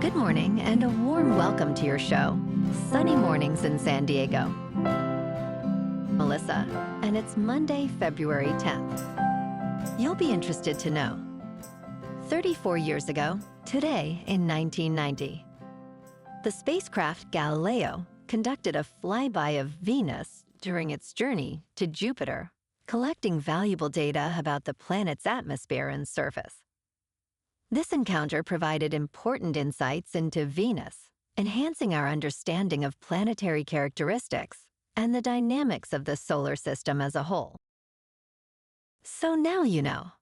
Good morning and a warm welcome to your show, Sunny Mornings in San Diego. Melissa, and it's Monday, February 10th. You'll be interested to know. 34 years ago, today in 1990, the spacecraft Galileo conducted a flyby of Venus during its journey to Jupiter, collecting valuable data about the planet's atmosphere and surface. This encounter provided important insights into Venus, enhancing our understanding of planetary characteristics and the dynamics of the solar system as a whole. So now you know.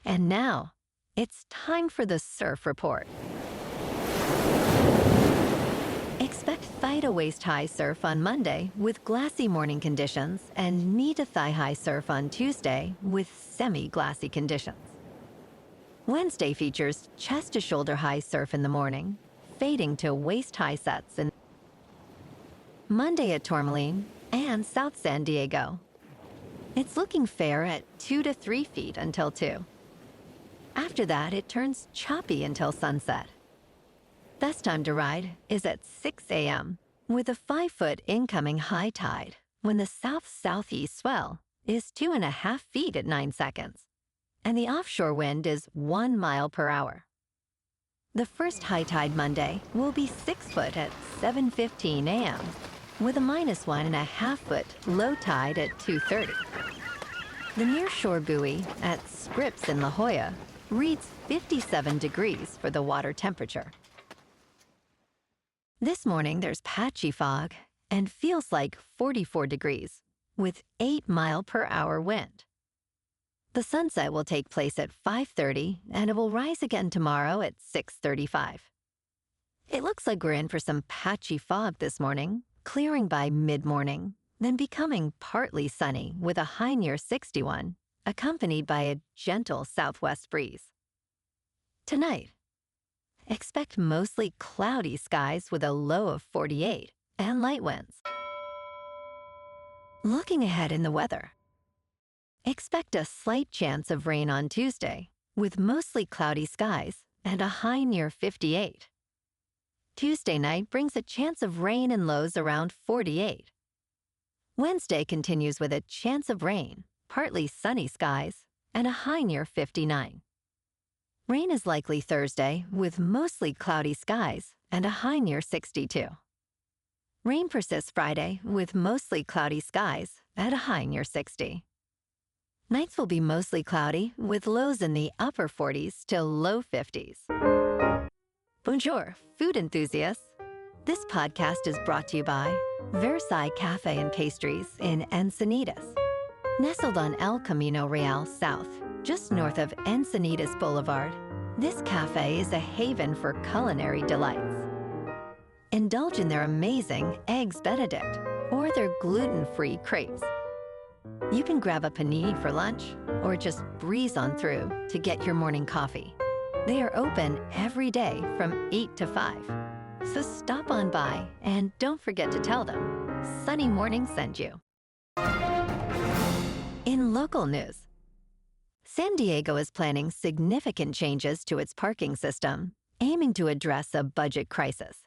And now, it's time for the Surf Report. Expect thigh-to waist-high surf on Monday with glassy morning conditions and knee-to-thigh-high surf on Tuesday with semi-glassy conditions. Wednesday features chest-to-shoulder-high surf in the morning, fading to waist-high sets in Monday at Tourmaline and South San Diego. It's looking fair at 2 to 3 feet until 2. After that, it turns choppy until sunset. Best time to ride is at 6 a.m. with a 5-foot incoming high tide when the south-southeast swell is 2.5 feet at 9 seconds. And the offshore wind is 1 mile per hour. The first high tide Monday will be 6 foot at 7:15 a.m. with a -1.5 foot low tide at 2:30. The nearshore buoy at Scripps in La Jolla reads 57 degrees for the water temperature. This morning there's patchy fog and feels like 44 degrees with 8 mile per hour wind. The sunset will take place at 5:30, and it will rise again tomorrow at 6:35. It looks like we're in for some patchy fog this morning, clearing by mid-morning, then becoming partly sunny with a high near 61, accompanied by a gentle southwest breeze. Tonight, expect mostly cloudy skies with a low of 48 and light winds. Looking ahead in the weather, expect a slight chance of rain on Tuesday, with mostly cloudy skies and a high near 58. Tuesday night brings a chance of rain and lows around 48. Wednesday continues with a chance of rain, partly sunny skies, and a high near 59. Rain is likely Thursday, with mostly cloudy skies and a high near 62. Rain persists Friday, with mostly cloudy skies and a high near 60. Nights will be mostly cloudy, with lows in the upper 40s to low 50s. Bonjour, food enthusiasts. This podcast is brought to you by Versailles Cafe and Pastries in Encinitas. Nestled on El Camino Real South, just north of Encinitas Boulevard, this cafe is a haven for culinary delights. Indulge in their amazing Eggs Benedict or their gluten-free crepes. You can grab a panini for lunch or just breeze on through to get your morning coffee. They are open every day from 8 to 5. So stop on by and don't forget to tell them Sunny Morning sent you. In local news, San Diego is planning significant changes to its parking system, aiming to address a budget crisis.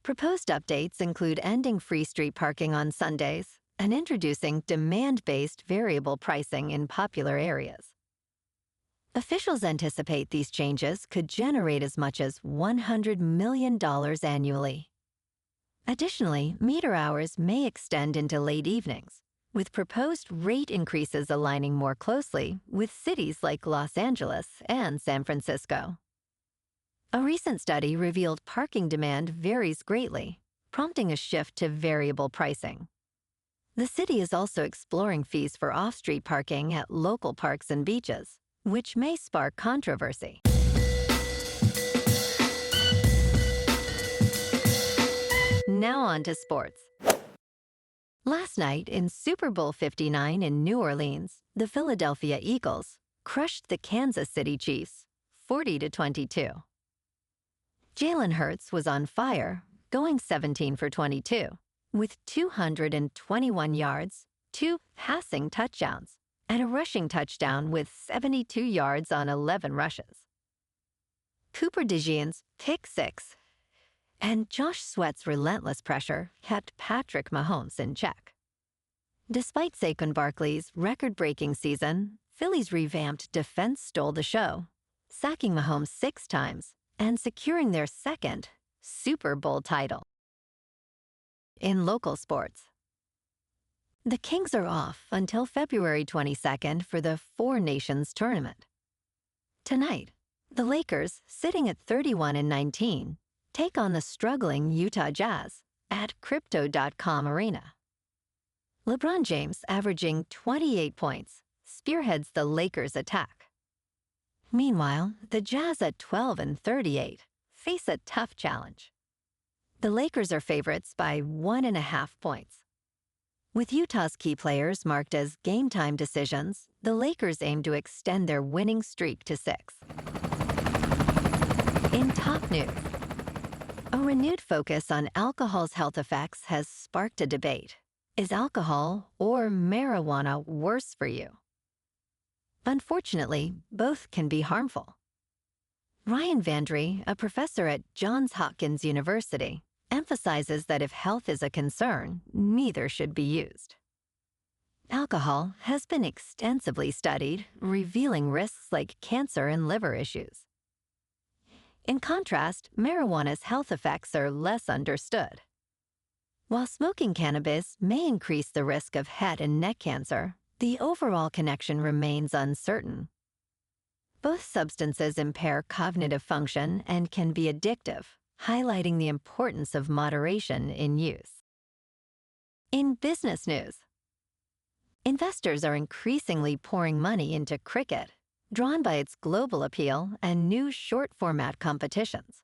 Proposed updates include ending free street parking on Sundays and introducing demand-based variable pricing in popular areas. Officials anticipate these changes could generate as much as $100 million annually. Additionally, meter hours may extend into late evenings, with proposed rate increases aligning more closely with cities like Los Angeles and San Francisco. A recent study revealed parking demand varies greatly, prompting a shift to variable pricing. The city is also exploring fees for off-street parking at local parks and beaches, which may spark controversy. Now on to sports. Last night in Super Bowl 59 in New Orleans, the Philadelphia Eagles crushed the Kansas City Chiefs 40-22. Jalen Hurts was on fire, going 17 for 22. With 221 yards, 2 passing touchdowns, and a rushing touchdown with 72 yards on 11 rushes. Cooper DeJean's pick six and Josh Sweat's relentless pressure kept Patrick Mahomes in check. Despite Saquon Barkley's record-breaking season, Philly's revamped defense stole the show, sacking Mahomes 6 times and securing their second Super Bowl title. In local sports, the Kings are off until February 22nd for the Four Nations tournament. Tonight, the Lakers, sitting at 31-19, take on the struggling Utah Jazz at Crypto.com Arena. LeBron James, averaging 28 points, spearheads the Lakers' attack. Meanwhile, the Jazz at 12-38 face a tough challenge. The Lakers are favorites by 1.5 points. With Utah's key players marked as game-time decisions, the Lakers aim to extend their winning streak to 6. In top news, a renewed focus on alcohol's health effects has sparked a debate. Is alcohol or marijuana worse for you? Unfortunately, both can be harmful. Ryan Vandry, a professor at Johns Hopkins University, emphasizes that if health is a concern, neither should be used. Alcohol has been extensively studied, revealing risks like cancer and liver issues. In contrast, marijuana's health effects are less understood. While smoking cannabis may increase the risk of head and neck cancer, the overall connection remains uncertain. Both substances impair cognitive function and can be addictive, highlighting the importance of moderation in use. In business news, investors are increasingly pouring money into cricket, drawn by its global appeal and new short-format competitions.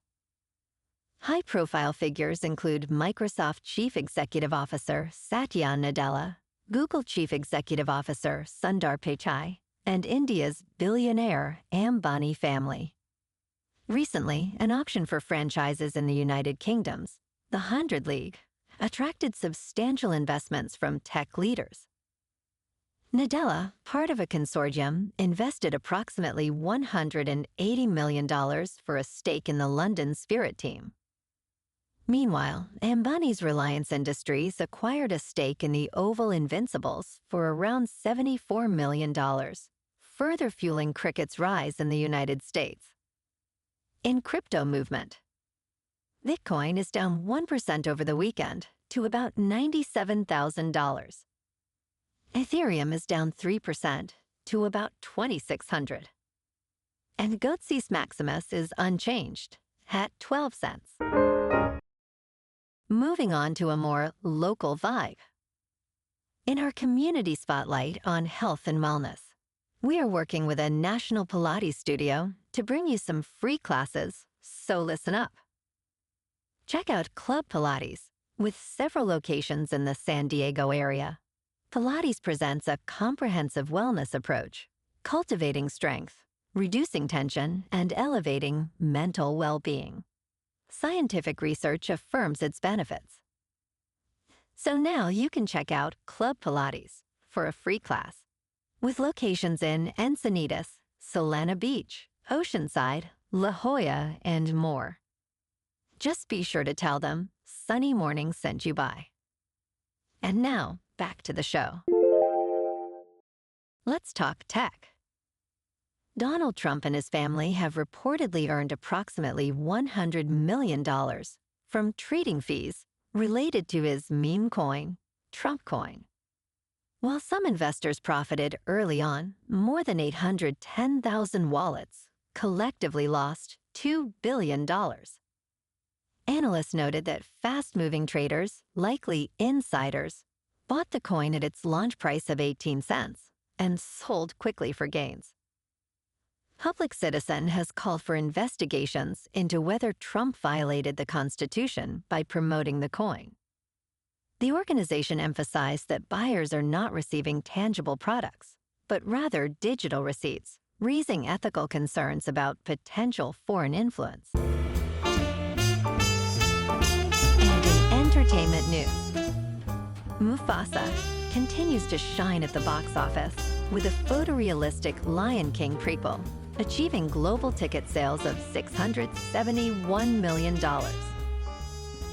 High-profile figures include Microsoft Chief Executive Officer Satya Nadella, Google Chief Executive Officer Sundar Pichai, and India's billionaire Ambani family. Recently, an auction for franchises in the United Kingdom's, the 100 League, attracted substantial investments from tech leaders. Nadella, part of a consortium, invested approximately $180 million for a stake in the London Spirit team. Meanwhile, Ambani's Reliance Industries acquired a stake in the Oval Invincibles for around $74 million, further fueling cricket's rise in the United States. In crypto movement, Bitcoin is down 1% over the weekend to about $97,000. Ethereum is down 3% to about $2,600. And Goatsis Maximus is unchanged at 12 cents. Moving on to a more local vibe. In our community spotlight on health and wellness, we are working with a national Pilates studio to bring you some free classes, so listen up. Check out Club Pilates, with several locations in the San Diego area. Pilates presents a comprehensive wellness approach, cultivating strength, reducing tension, and elevating mental well-being. Scientific research affirms its benefits. So now you can check out Club Pilates for a free class, with locations in Encinitas, Solana Beach, Oceanside, La Jolla, and more. Just be sure to tell them Sunny Morning sent you by. And now, back to the show. Let's talk tech. Donald Trump and his family have reportedly earned approximately $100 million from trading fees related to his meme coin, Trump coin. While some investors profited early on, more than 810,000 wallets collectively lost $2 billion. Analysts noted that fast-moving traders, likely insiders, bought the coin at its launch price of 18 cents and sold quickly for gains. Public Citizen has called for investigations into whether Trump violated the Constitution by promoting the coin. The organization emphasized that buyers are not receiving tangible products, but rather digital receipts, raising ethical concerns about potential foreign influence. And in entertainment news, Mufasa continues to shine at the box office with a photorealistic Lion King prequel, achieving global ticket sales of $671 million.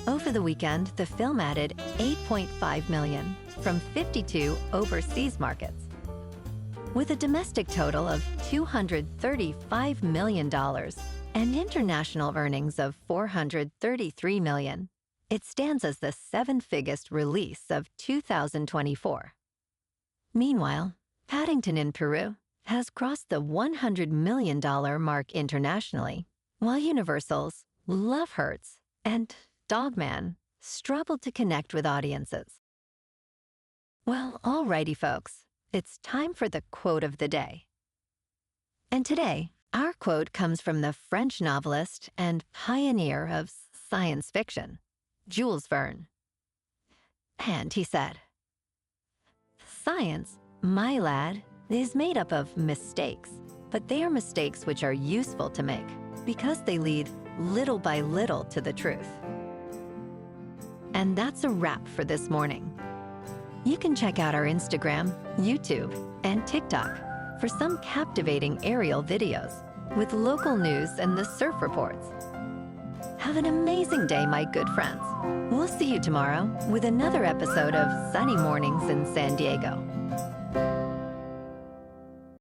Over the weekend, the film added $8.5 million from 52 overseas markets. With a domestic total of $235 million and international earnings of $433 million, it stands as the seventh-biggest release of 2024. Meanwhile, Paddington in Peru has crossed the $100 million mark internationally, while Universal's Love Hurts and Dogman struggled to connect with audiences. Well, alrighty, folks, it's time for the quote of the day. And today, our quote comes from the French novelist and pioneer of science fiction, Jules Verne. And he said, "Science, my lad, is made up of mistakes, but they are mistakes which are useful to make because they lead little by little to the truth." And that's a wrap for this morning. You can check out our Instagram, YouTube, and TikTok for some captivating aerial videos with local news and the surf reports. Have an amazing day, my good friends. We'll see you tomorrow with another episode of Sunny Mornings in San Diego.